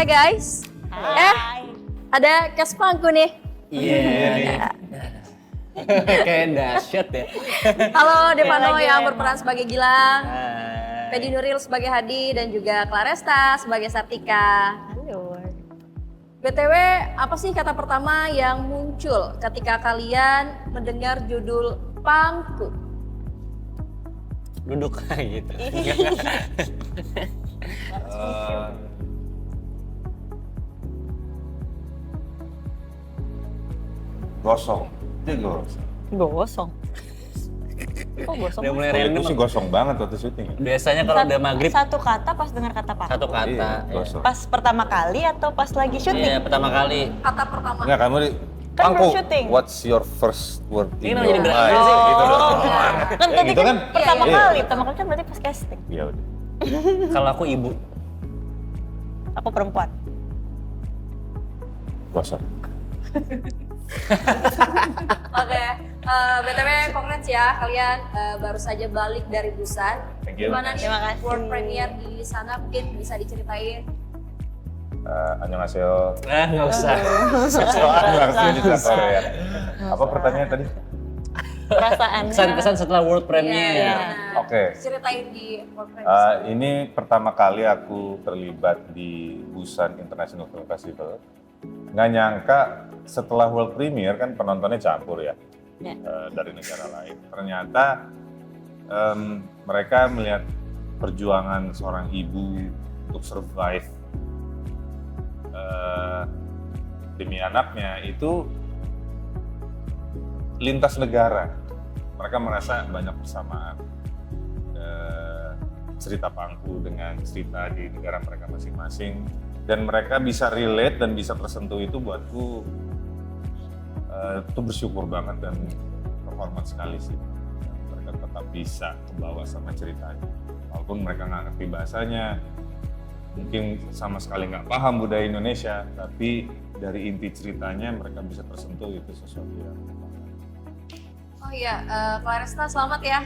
Hai guys. Hai. Ada Kes Pangku nih. Iya. Kayak dahsyat ya. Halo Devano yang berperan sebagai Gilang, Hai. Fedi Nuril sebagai Hadi, dan juga Claresta sebagai Sartika. Halo. BTW, apa sih kata pertama yang muncul ketika kalian mendengar judul Pangku? Duduk gitu. Gosong. Dia gosong. Gosong. Kok gosong? Udah mulai Kulitku random. sih gosong banget waktu syuting. Biasanya kalau udah maghrib Satu kata pas dengar kata Pak. satu kata. Iya, Iya. gosong. Pas pertama kali atau pas lagi Iya, syuting? pertama kali. Kata pertama. Enggak, kamu di Kan Pangku, belum syuting. what's your first word Ini in namanya your jadi mind? berarti sih, Gitu dong. Kan tadi gitu kan kan? pertama Iya. kali. Pertama kali kan berarti pas casting. Iya udah. Kalau aku ibu. Aku perempuan. Gosong. Oke, BTW congrats ya kalian baru saja balik dari Busan. Thank you. Gimana nih Terima kasih. world premiere di sana, mungkin bisa diceritain? Annyeonghaseyo. Nggak usah. Soalnya langsung di Korea. Apa pertanyaan tadi? Perasaannya. Kesan-kesan setelah world premiere. Iya. Oke. Ceritain di world premiere. Ini pertama kali aku terlibat di Busan International Film Festival. Nggak nyangka setelah world premiere kan penontonnya campur ya, Ya. dari negara lain. Ternyata mereka melihat perjuangan seorang ibu untuk survive demi anaknya itu lintas negara. Mereka merasa banyak persamaan cerita Pangku dengan cerita di negara mereka masing-masing, dan mereka bisa relate dan bisa tersentuh. Itu buatku itu bersyukur banget dan terhormat sekali sih. Mereka tetap bisa kebawa sama ceritanya walaupun mereka nggak ngerti bahasanya, mungkin sama sekali nggak paham budaya Indonesia, tapi dari inti ceritanya mereka bisa tersentuh. Itu sesuatu yang Oh iya, Claresta selamat ya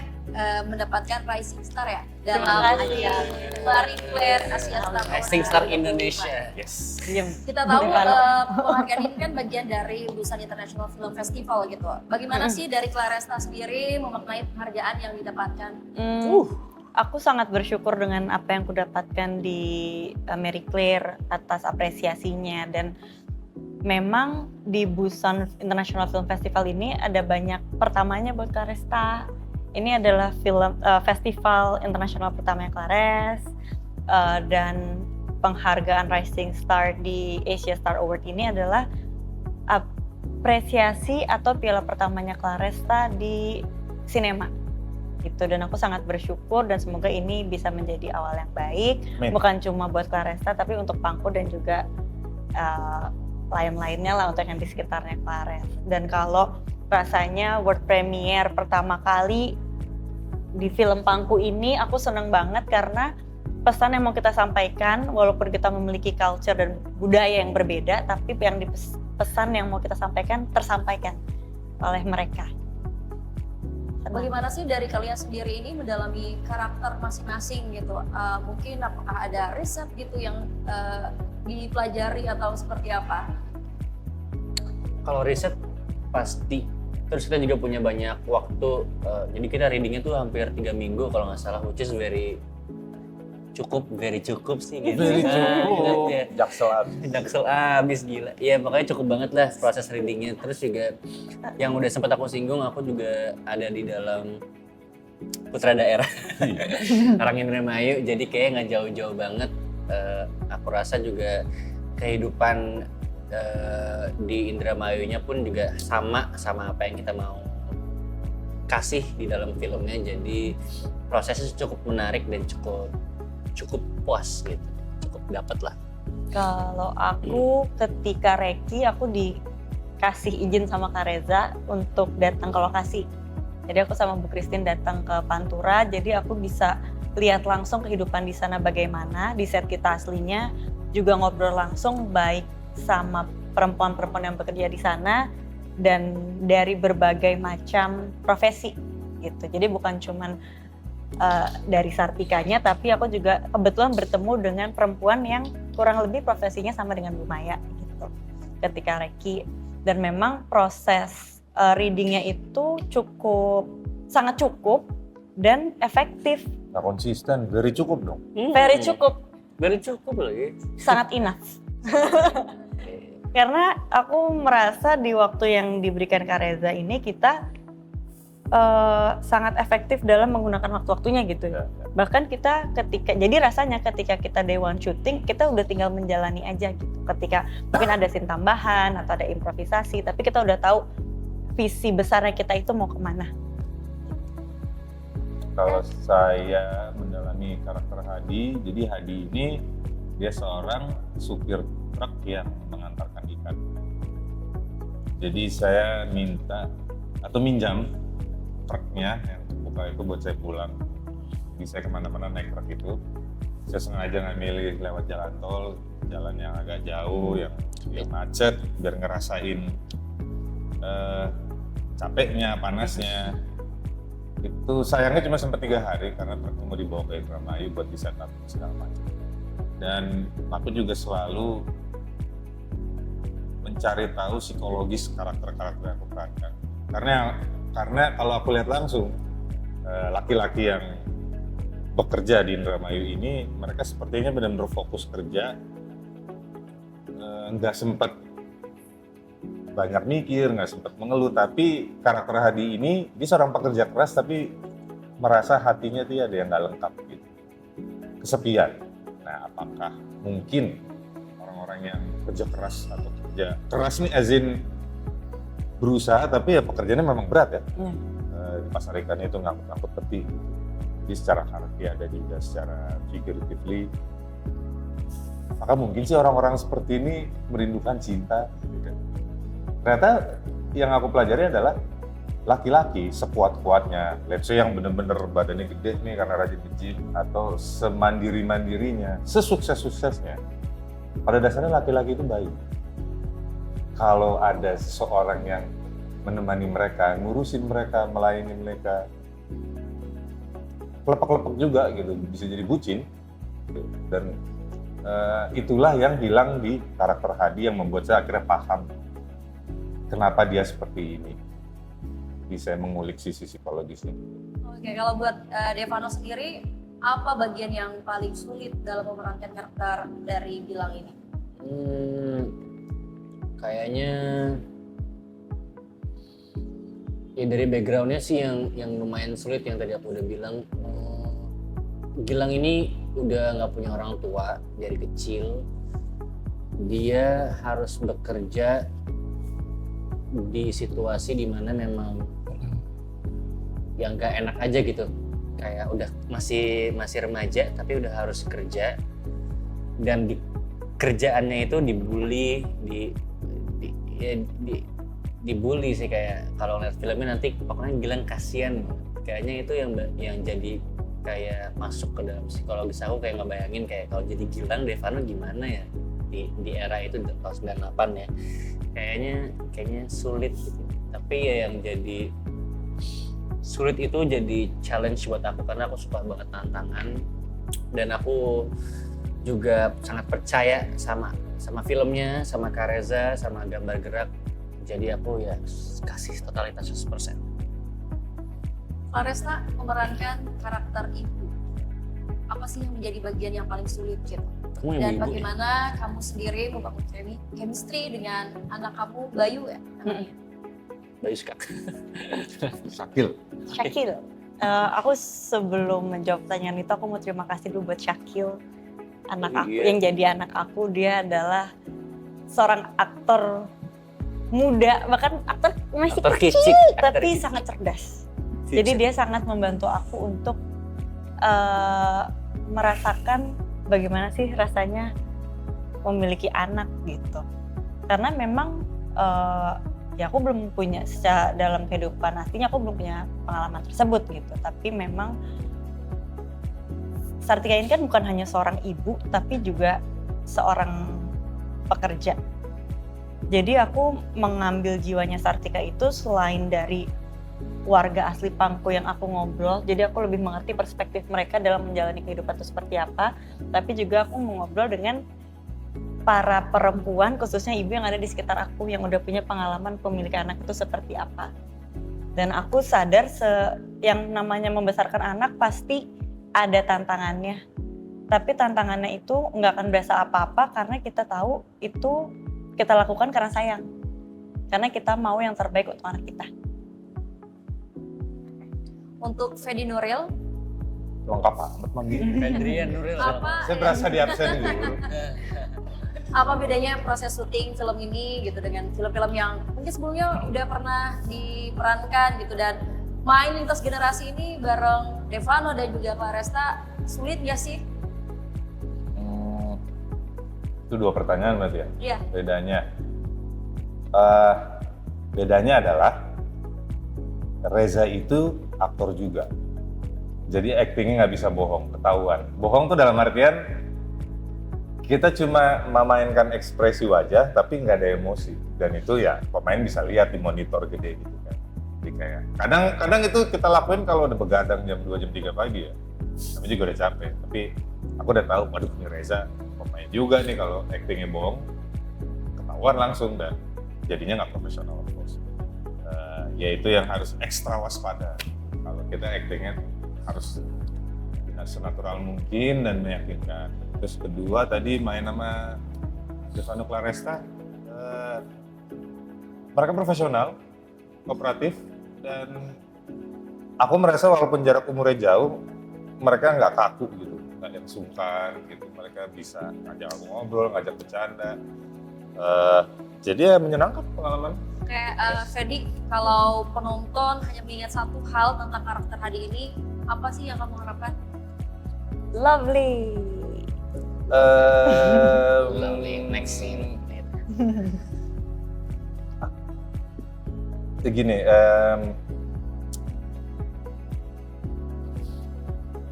mendapatkan Rising Star ya dalam Terima kasih. ajang Marie Claire Asia Star Rising Star Indonesia. yes. Diem. Kita tahu Di balik. penghargaan ini kan bagian dari Busan International Film Festival gitu. Bagaimana sih dari Claresta sendiri memaknai penghargaan yang didapatkan? Aku sangat bersyukur dengan apa yang kudapatkan di Marie Claire atas apresiasinya, dan memang di Busan International Film Festival ini ada banyak pertamanya buat Claresta. Ini adalah festival internasional pertamanya Clares, dan penghargaan Rising Star di Asia Star Award ini adalah apresiasi atau piala pertamanya Claresta di sinema gitu. Dan aku sangat bersyukur dan semoga ini bisa menjadi awal yang baik. Amin. Bukan cuma buat Claresta tapi untuk Pangku dan juga lain-lainnya lah, untuk yang di sekitarnya Clares. Dan kalau rasanya world premiere pertama kali di film Pangku ini, aku seneng banget karena pesan yang mau kita sampaikan, walaupun kita memiliki culture dan budaya yang berbeda, tapi yang pesan yang mau kita sampaikan tersampaikan oleh mereka. Bagaimana sih dari kalian sendiri ini mendalami karakter masing-masing gitu? Mungkin apakah ada riset gitu yang dipelajari atau seperti apa? Kalau riset pasti. Terus kita juga punya banyak waktu. Jadi kita readingnya tuh hampir 3 minggu kalau nggak salah, which is very cukup sih gitu. Very cukup. Ya. Jaksel abis gila. Iya makanya cukup banget lah proses readingnya. Terus juga yang udah sempat aku singgung, aku juga ada di dalam Putra Daerah orang Indramayu, jadi kayak nggak jauh-jauh banget. Aku rasa juga kehidupan di Indramayunya pun juga sama apa yang kita mau kasih di dalam filmnya. Jadi prosesnya cukup menarik dan cukup puas gitu, cukup dapet lah. Kalau aku ketika Reki, aku dikasih izin sama Kak Reza untuk datang ke lokasi. Jadi aku sama Bu Christine datang ke Pantura, jadi aku bisa lihat langsung kehidupan di sana bagaimana, di set kita aslinya, juga ngobrol langsung baik sama perempuan-perempuan yang bekerja di sana dan dari berbagai macam profesi gitu. Jadi bukan cuman dari Sartikanya, tapi aku juga kebetulan bertemu dengan perempuan yang kurang lebih profesinya sama dengan Bu Maya gitu ketika Reki, dan memang proses readingnya itu sangat cukup dan efektif, Nggak konsisten, very cukup dong. very cukup, Very cukup lagi. sangat enough. Karena aku merasa di waktu yang diberikan Kak Reza ini kita sangat efektif dalam menggunakan waktu-waktunya gitu. Ya, ya. Bahkan kita jadi rasanya ketika kita day one shooting, kita udah tinggal menjalani aja gitu. Ketika mungkin ada scene tambahan atau ada improvisasi, tapi kita udah tahu visi besarnya kita itu mau kemana. Kalau saya mendalami karakter Hadi, jadi Hadi ini dia seorang supir truk yang mengantarkan ikan. Jadi saya minta atau minjam truknya yang terbuka itu buat saya pulang. Jadi saya kemana-mana naik truk itu. Saya sengaja nggak milih lewat jalan tol, jalan yang agak jauh, yang macet, biar ngerasain capeknya, panasnya. Itu sayangnya cuma sempat 3 hari karena truknya mau dibawa ke Indramayu buat di setup segala macam. Dan aku juga selalu mencari tahu psikologis karakter-karakter yang aku perankan. Karena kalau aku lihat langsung laki-laki yang bekerja di Indramayu ini, mereka sepertinya benar-benar fokus kerja, nggak sempat banyak mikir, nggak sempat mengeluh. Tapi karakter Hadi ini, dia seorang pekerja keras tapi merasa hatinya dia ada yang nggak lengkap gitu, kesepian. Nah, apakah mungkin orang-orang yang kerja keras atau kerja keras nih as in berusaha tapi ya pekerjaannya memang berat ya, di pasar ikan itu ngangkut peti gitu. Jadi secara harfiah ada juga secara figuratively. Maka mungkin sih orang-orang seperti ini merindukan cinta gitu kan. Ternyata yang aku pelajari adalah laki-laki sekuat-kuatnya, let's say yang bener-bener badannya gede nih karena rajin nge-gym, atau semandiri-mandirinya, sesukses-suksesnya, pada dasarnya laki-laki itu baik. Kalau ada seseorang yang menemani mereka, ngurusin mereka, melayani mereka, kelepek-kelepek juga gitu, bisa jadi bucin. Dan itulah yang hilang di karakter Hadi yang membuat saya akhirnya paham kenapa dia seperti ini. Jadi saya mengulik sisi psikologisnya. Oke, kalau buat Devano sendiri, apa bagian yang paling sulit dalam memerankan karakter dari Gilang ini? Kayaknya ya dari backgroundnya sih yang lumayan sulit, yang tadi aku udah bilang. Gilang ini udah nggak punya orang tua dari kecil. Dia harus bekerja di situasi dimana memang yang nggak enak aja gitu. Kayak udah masih remaja tapi udah harus kerja, dan di kerjaannya itu dibully, dibully sih. Kayak kalau lihat filmnya nanti pokoknya Gilang kasihan. Kayaknya itu yang jadi kayak masuk ke dalam psikologis aku, kayak ngebayangin kayak kalau jadi Gilang, Devano gimana ya di era itu tahun 98 ya. Kayaknya sulit gitu. Tapi ya yang jadi sulit itu jadi challenge buat aku karena aku suka banget tantangan, dan aku juga sangat percaya sama filmnya, sama Kak Reza, sama gambar gerak. Jadi aku ya kasih totalitas 100%. Kak Reza memerankan karakter ibu. Apa sih yang menjadi bagian yang paling sulit gitu? Kamu yang Dan ibu bagaimana kamu sendiri membangun chemistry dengan anak kamu, Bayu ya namanya? Bayu Skak. Syakil. Syakil. Aku sebelum menjawab pertanyaan itu, aku mau terima kasih dulu buat Syakil, anak aku yang jadi anak aku. Dia adalah seorang aktor muda, bahkan aktor masih kecil, tapi sangat cerdas. Jadi dia sangat membantu aku untuk merasakan bagaimana sih rasanya memiliki anak gitu. Karena memang ya aku belum punya, secara dalam kehidupan aslinya aku belum punya pengalaman tersebut gitu. Tapi memang Sartika ini kan bukan hanya seorang ibu, tapi juga seorang pekerja. Jadi aku mengambil jiwanya Sartika itu selain dari warga asli Pangku yang aku ngobrol, jadi aku lebih mengerti perspektif mereka dalam menjalani kehidupan itu seperti apa, tapi juga aku mengobrol dengan para perempuan, khususnya ibu yang ada di sekitar aku yang udah punya pengalaman pemilikan anak itu seperti apa. Dan aku sadar yang namanya membesarkan anak pasti ada tantangannya. Tapi tantangannya itu nggak akan berasa apa-apa karena kita tahu itu kita lakukan karena sayang. Karena kita mau yang terbaik untuk anak kita. Untuk Fedi Nuril, Lengkap amat manggil. Fedrian Nuril. apa Saya berasa di absen dulu. apa bedanya proses syuting film ini gitu dengan film-film yang mungkin sebelumnya udah pernah diperankan gitu, dan main lintas generasi ini bareng Devano dan juga Claresta, sulit gak sih? Itu 2 pertanyaan berarti ya? Iya. Bedanya adalah Reza itu aktor juga. Jadi actingnya nggak bisa bohong, ketahuan. Bohong tuh dalam artian kita cuma memainkan ekspresi wajah tapi nggak ada emosi. Dan itu ya pemain bisa lihat di monitor gede gitu kan. Jadi kayak kadang itu kita lakuin kalau udah begadang jam 2 jam 3 pagi ya. Tapi juga udah capek. Tapi aku udah tahu, waduh ini Reza pemain juga nih, kalau actingnya bohong ketahuan langsung dan jadinya nggak profesional of course. Ya itu yang harus ekstra waspada. Kalau kita actingnya harus senatural mungkin dan meyakinkan. Terus kedua tadi main sama Devano Claresta, mereka profesional, kooperatif, dan aku merasa walaupun jarak umurnya jauh, mereka nggak kaku gitu, nggak ada yang sungkan gitu. Mereka bisa ngajak aku ngobrol, ngajak bercanda. Jadi ya menyenangkan pengalaman. Kayak Fedi, kalau penonton hanya mengingat satu hal tentang karakter Hadi ini, apa sih yang kamu harapkan? Lovely. Lovely next scene. Gini,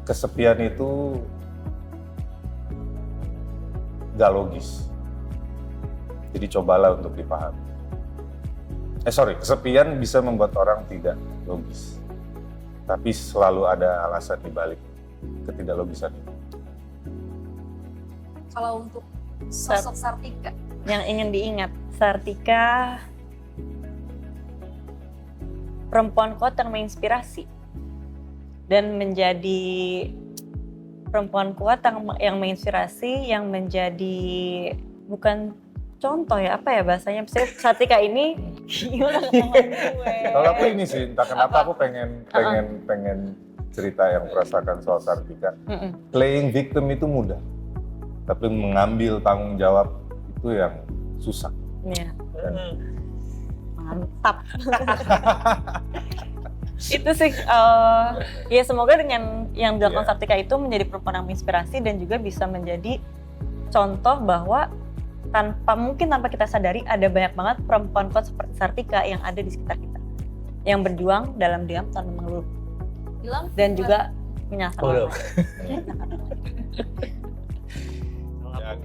kesepian itu gak logis. Jadi cobalah untuk dipahami. Kesepian bisa membuat orang tidak logis. Tapi selalu ada alasan di balik ketidaklogisan itu. Kalau untuk sosok Sartika, Yang ingin diingat, Sartika perempuan kuat yang menginspirasi dan menjadi perempuan kuat yang menginspirasi, yang menjadi bukan contoh ya, apa ya bahasanya, misalnya Sartika ini gimana ngomong gue. Kalau aku ini sih, entah kenapa aku pengen cerita yang merasakan soal Sartika. Playing victim itu mudah, tapi mengambil tanggung jawab itu yang susah. Iya. Dan Mantap. Itu sih, ya semoga dengan yang dilakukan Iya. Sartika itu menjadi perempuan yang menginspirasi dan juga bisa menjadi contoh bahwa tanpa kita sadari ada banyak banget perempuan kuat seperti Sartika yang ada di sekitar kita, yang berjuang dalam diam tanpa mengeluh bilang dan juga menyasar Udah. orang lain.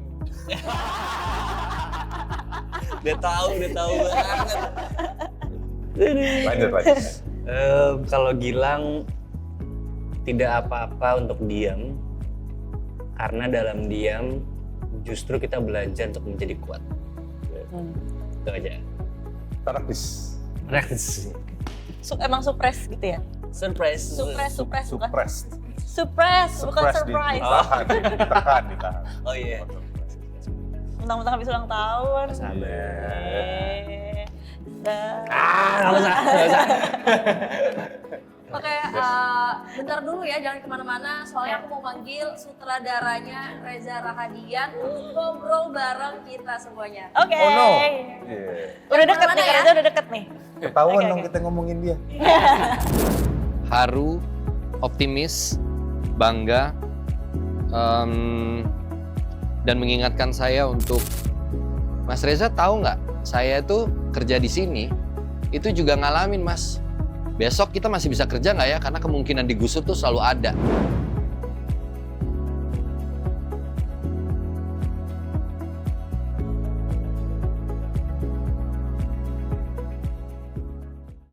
Udah tahu banget. Lanjut. Kalau Gilang tidak apa-apa untuk diam, karena dalam diam justru kita belajar untuk menjadi kuat. Itu aja. Terapis. Emang suppress gitu ya? Surprise. Suppress, bukan surprise. Ditahan. Oh iya. Mentang-mentang habis ulang tahun. Sabar. Dah. Nggak usah. Oke, bentar dulu ya, jangan kemana-mana. Soalnya aku mau manggil sutradaranya Reza Rahadian untuk ngobrol bareng kita semuanya. Oke. Oh no. Udah deket Kemana nih, ya? Reza udah deket nih. Ketahuan Oke, dong oke. kita ngomongin dia. Haru, optimis, bangga, dan mengingatkan saya untuk, Mas Reza tahu nggak, saya tuh kerja di sini, itu juga ngalamin Mas. Besok kita masih bisa kerja nggak ya? Karena kemungkinan digusur tuh selalu ada.